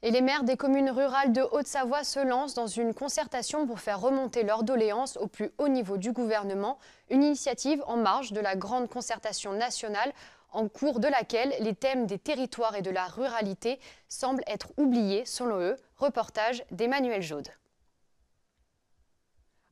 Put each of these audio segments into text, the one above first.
Et les maires des communes rurales de Haute-Savoie se lancent dans une concertation pour faire remonter leurs doléances au plus haut niveau du gouvernement, une initiative en marge de la grande concertation nationale en cours de laquelle les thèmes des territoires et de la ruralité semblent être oubliés selon eux. Reportage d'Emmanuel Jaude.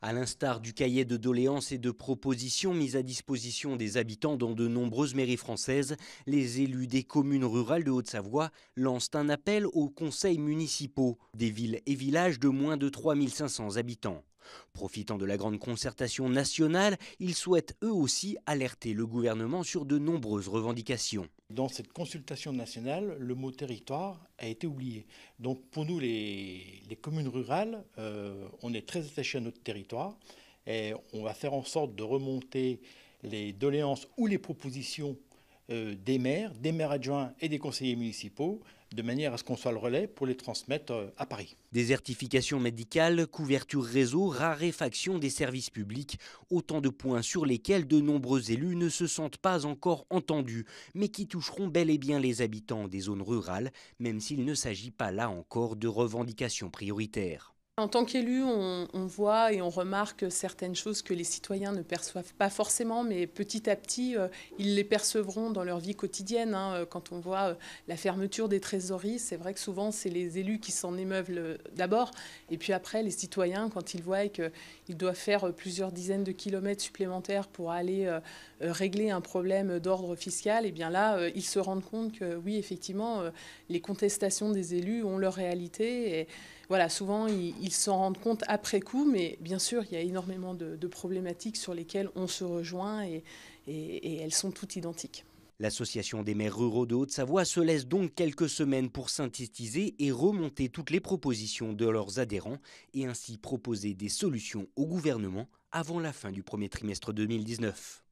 À l'instar du cahier de doléances et de propositions mis à disposition des habitants dans de nombreuses mairies françaises, les élus des communes rurales de Haute-Savoie lancent un appel aux conseils municipaux des villes et villages de moins de 3500 habitants. Profitant de la grande concertation nationale, ils souhaitent eux aussi alerter le gouvernement sur de nombreuses revendications. Dans cette consultation nationale, le mot territoire a été oublié. Donc pour nous, les communes rurales, on est très attachés à notre territoire et on va faire en sorte de remonter les doléances ou les propositions des maires adjoints et des conseillers municipaux, de manière à ce qu'on soit le relais pour les transmettre à Paris. Désertification médicale, couverture réseau, raréfaction des services publics, autant de points sur lesquels de nombreux élus ne se sentent pas encore entendus, mais qui toucheront bel et bien les habitants des zones rurales, même s'il ne s'agit pas là encore de revendications prioritaires. En tant qu'élu, on voit et on remarque certaines choses que les citoyens ne perçoivent pas forcément, mais petit à petit, ils les percevront dans leur vie quotidienne. Quand on voit la fermeture des trésoreries, c'est vrai que souvent, c'est les élus qui s'en émeuvent d'abord. Et puis après, les citoyens, quand ils voient qu'ils doivent faire plusieurs dizaines de kilomètres supplémentaires pour aller régler un problème d'ordre fiscal, et bien là, ils se rendent compte que oui, effectivement, les contestations des élus ont leur réalité. Et voilà, souvent, ils s'en rendent compte après coup, mais bien sûr, il y a énormément de problématiques sur lesquelles on se rejoint et elles sont toutes identiques. L'association des maires ruraux de Haute-Savoie se laisse donc quelques semaines pour synthétiser et remonter toutes les propositions de leurs adhérents et ainsi proposer des solutions au gouvernement avant la fin du premier trimestre 2019.